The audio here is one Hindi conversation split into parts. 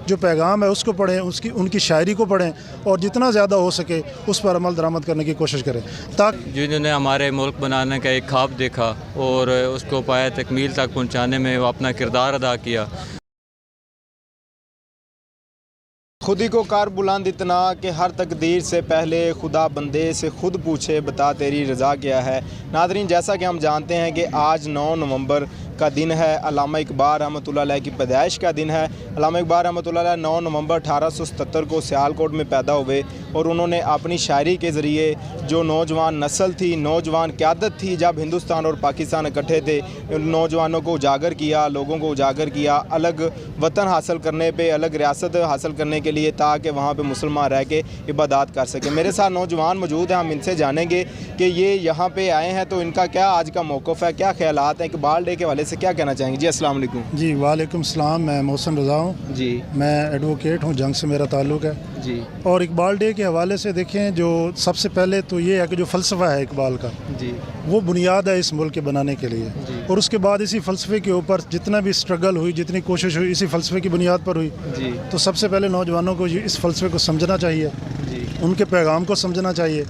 जो पैगाम है उसको पढ़ें, उनकी शायरी को पढ़ें और जितना ज़्यादा हो सके उस पर अमल दरामद करने की कोशिश करें, ताकि जिन्होंने हमारे मुल्क बनाने का एक ख्वाब देखा और उसको पाया तकमील तक पहुँचाने में वो अपना किरदार अदा किया। खुदी को कार बुलंद इतना कि हर तकदीर से पहले खुदा बंदे से खुद पूछे बता तेरी रज़ा क्या है। नादरीन, जैसा कि हम जानते हैं कि आज 9 नवंबर का दिन है, अल्लामा इकबाल रहमतुल्लाह अलैह की पैदाइश का दिन है। अल्लामा इकबाल रहमतुल्लाह अलैह 9 नवंबर 1877 को सियालकोट में पैदा हुए और उन्होंने अपनी शायरी के ज़रिए जो नौजवान नस्ल थी, नौजवान क़यादत थी, जब हिंदुस्तान और पाकिस्तान इकट्ठे थे, उन नौजवानों को उजागर किया, लोगों को उजागर किया अलग वतन हासिल करने पे, अलग रियासत हासिल करने के लिए, ताकि वहाँ पे मुसलमान रह के इबादत कर सकें। मेरे साथ नौजवान मौजूद हैं, हम इनसे जानेंगे कि ये यहाँ पे आए हैं तो इनका क्या आज का मौक़िफ़ है, क्या ख़यालात हैं, इकबाल डे के हवाले से क्या कहना चाहेंगे। जी अस्सलाम वालेकुम। जी वालेकुम सलाम, मैं मोहसिन रज़ा हूँ जी, मैं एडवोकेट हूँ, जंग से मेरा ताल्लुक़ है जी, और इकबाल डे के हवाले से देखें, जो सबसे पहले तो ये है कि जो फ़लसफ़ा है इकबाल का, जी, वो बुनियाद है इस मुल्क के बनाने के लिए, और उसके बाद इसी फ़लसफ़े के ऊपर जितना भी स्ट्रगल हुई, जितनी कोशिश हुई, इसी फ़लसफ़े की बुनियाद पर हुई। जी, तो सबसे पहले नौजवानों को इस फ़लसफ़े को समझना चाहिए, उनके पैगाम को समझना चाहिए,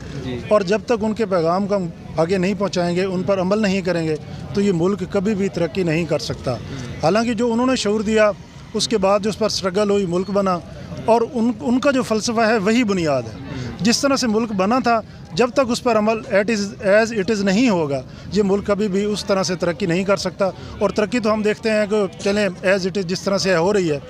और जब तक उनके पैगाम को आगे नहीं पहुंचाएंगे, उन पर अमल नहीं करेंगे, तो ये मुल्क कभी भी तरक्की नहीं कर सकता। हालांकि जो उन्होंने शऊर दिया, उसके बाद जो उस पर स्ट्रगल हुई, मुल्क बना, और उनका जो फ़लसफ़ा है वही बुनियाद है। जिस तरह से मुल्क बना था, जब तक उस पर अमल एज़ इट इज़ नहीं होगा, ये मुल्क कभी भी उस तरह से तरक्की नहीं कर सकता। और तरक्की तो हम देखते हैं कि चलें एज़ इट इज़ जिस तरह से हो रही है,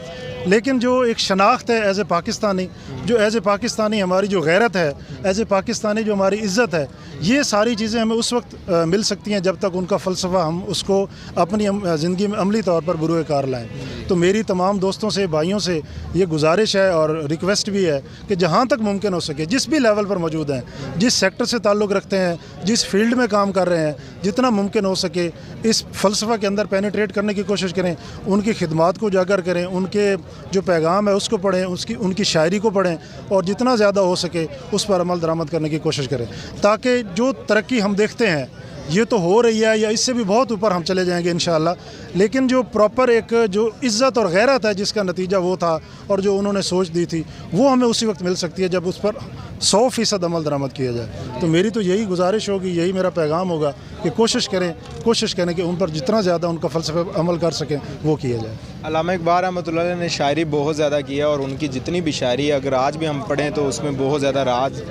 लेकिन जो एक शनाख्त है एज़ ए पाकिस्तानी, जो एज़ ए पाकिस्तानी हमारी जो गैरत है, एज़ ए पाकिस्तानी जो हमारी इज़्ज़त है, ये सारी चीज़ें हमें उस वक्त मिल सकती हैं जब तक उनका फ़लसफ़ा हम उसको अपनी ज़िंदगी में अमली तौर पर बुरूए कार लाएँ। तो मेरी तमाम दोस्तों से, भाइयों से ये गुजारिश है और रिक्वेस्ट भी है कि जहाँ तक मुमकिन हो सके, जिस भी लेवल पर मौजूद हैं, जिस सेक्टर से ताल्लुक़ रखते हैं, जिस फील्ड में काम कर रहे हैं, जितना मुमकिन हो सके इस फ़लसफ़ा के अंदर पेनिट्रेट करने की कोशिश करें, उनकी खिदमात को उजागर करें, उनके जो पैगाम है उसको पढ़ें, उनकी शायरी को पढ़ें, और जितना ज़्यादा हो सके उस पर अमल दरामद करने की कोशिश करें, ताकि जो तरक्की हम देखते हैं ये तो हो रही है, या इससे भी बहुत ऊपर हम चले जाएंगे इंशाअल्लाह, लेकिन जो प्रॉपर एक जो इज़्ज़त और गैरत है जिसका नतीजा वो था, और जो उन्होंने सोच दी थी, वो हमें उसी वक्त मिल सकती है जब उस पर 100% अमल दरामद किया जाए। तो मेरी तो यही गुजारिश होगी, यही मेरा पैगाम होगा कि कोशिश करें कि उन पर जितना ज़्यादा उनका फ़लसफ़ा अमल कर सकें वो किया जाए। अल्लामा इकबाल रहमतुल्लाह अलैह ने शायरी बहुत ज़्यादा की है, और उनकी जितनी भी शायरी अगर आज भी हम पढ़ें तो उसमें बहुत ज़्यादा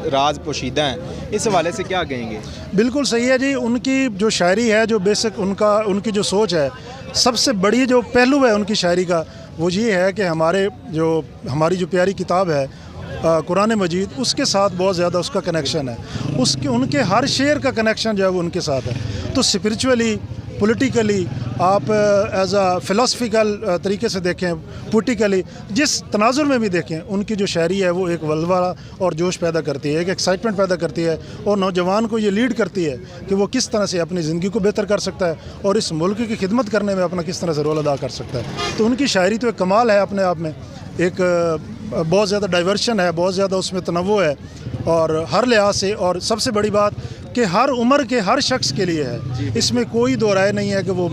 राज पोशीदा हैं। इस हवाले से क्या कहेंगे। बिल्कुल सही है जी, उनकी जो शायरी है, जो बेसिक उनकी जो सोच है, सबसे बड़ी जो पहलू है उनकी शायरी का, वो ये है कि हमारी जो प्यारी किताब है कुरान मजीद, उसके साथ बहुत ज़्यादा उसका कनेक्शन है, उनके हर शेर का कनेक्शन जो है वो उनके साथ है। तो स्पिरिचुअली, पॉलिटिकली, आप एज आ फ़िलासफ़िकल तरीके से देखें, पोलिटिकली, जिस तनाजुर में भी देखें, उनकी जो शायरी है वो एक वलवला और जोश पैदा करती है, एक एक्साइटमेंट पैदा करती है, और नौजवान को ये लीड करती है कि वो किस तरह से अपनी ज़िंदगी को बेहतर कर सकता है और इस मुल्क की खिदमत करने में अपना किस तरह से रोल अदा कर सकता है। तो उनकी शायरी तो एक कमाल है अपने आप में, एक बहुत ज़्यादा डाइवर्शन है, बहुत ज़्यादा उसमें तनव्वु है, और हर लिहाज से, और सबसे बड़ी बात कि हर उम्र के हर शख्स के लिए है, इसमें कोई दो राय नहीं है कि वो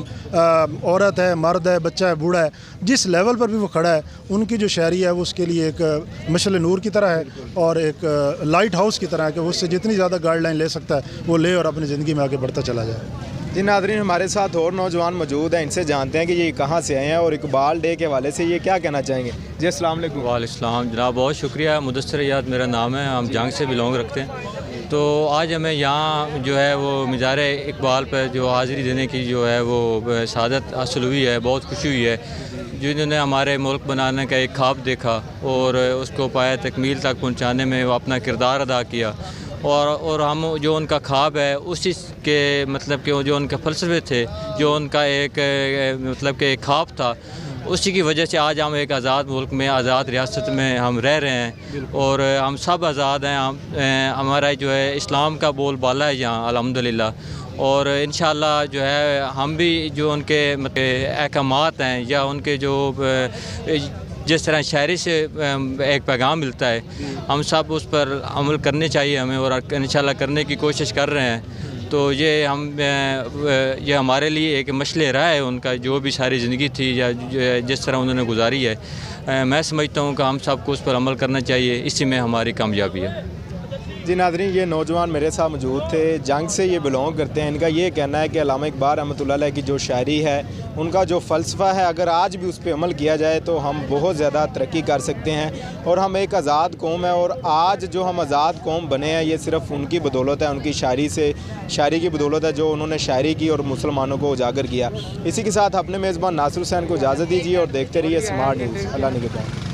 औरत है, मर्द है, बच्चा है, बूढ़ा है, जिस लेवल पर भी वो खड़ा है, उनकी जो शायरी है वो उसके लिए एक मशल नूर की तरह है और एक लाइट हाउस की तरह है कि वो उससे जितनी ज़्यादा गाइडलाइन ले सकता है वो ले और अपनी ज़िंदगी में आगे बढ़ता चला जाए। जी नादरीन, हमारे साथ और नौजवान मौजूद हैं, इनसे जानते हैं कि ये कहाँ से आए हैं और इकबाल डे के हवाले से ये क्या कहना चाहेंगे। जी अस्सलाम वालेकुम। वालेकुम जनाब, बहुत शुक्रिया। मुदस्सिर याद मेरा नाम है, हम जंग से बिलोंग रखते हैं। तो आज हमें यहाँ जो है वो मज़ार इकबाल पर जो हाज़िरी देने की जो है वो सादत हासिल हुई है, बहुत खुशी हुई है। जिन्होंने हमारे मुल्क बनाने का एक ख्वाब देखा और उसको पाया तकमील तक पहुँचाने में वो अपना किरदार अदा किया, और हम जो उनका ख्वाब है उसी के मतलब कि जो उनके फ़लसफ़े थे, जो उनका एक मतलब कि एक ख्वाब था, उसी की वजह से आज हम एक आज़ाद मुल्क में, आज़ाद रियासत में हम रह रहे हैं, और हम सब आज़ाद हैं। हमारा जो है इस्लाम का बोलबाला है यहाँ अल्हम्दुलिल्लाह, और इंशाअल्लाह जो है हम भी जो उनके अहकामात हैं या उनके जो जिस तरह शायरी से एक पैगाम मिलता है, हम सब उस पर अमल करने चाहिए हमें, और इंशाअल्लाह करने की कोशिश कर रहे हैं। तो ये हमारे लिए एक मसले रहा है उनका, जो भी सारी ज़िंदगी थी या जिस तरह उन्होंने गुजारी है। मैं समझता हूँ कि हम सबको उस पर अमल करना चाहिए, इसी में हमारी कामयाबी है। जी नाज़रीन, ये नौजवान मेरे साथ मौजूद थे, जंग से ये बिलोंग करते हैं। इनका ये कहना है कि अल्लामा इकबाल रहमतुल्लाह अलैह की जो शायरी है, उनका जो फ़लसफ़ा है, अगर आज भी उस पर अमल किया जाए तो हम बहुत ज़्यादा तरक्की कर सकते हैं और हम एक आज़ाद कौम है। और आज जो हम आज़ाद कौम बने हैं, ये सिर्फ़ उनकी बदौलत है, उनकी शायरी की बदौलत है, जो उन्होंने शायरी की और मुसलमानों को उजागर किया। इसी के साथ अपने मेज़बान नासिर हुसैन को इजाज़त दीजिए और देखते रहिए स्मार्ट न्यूज़। अल्लाह निगहबान।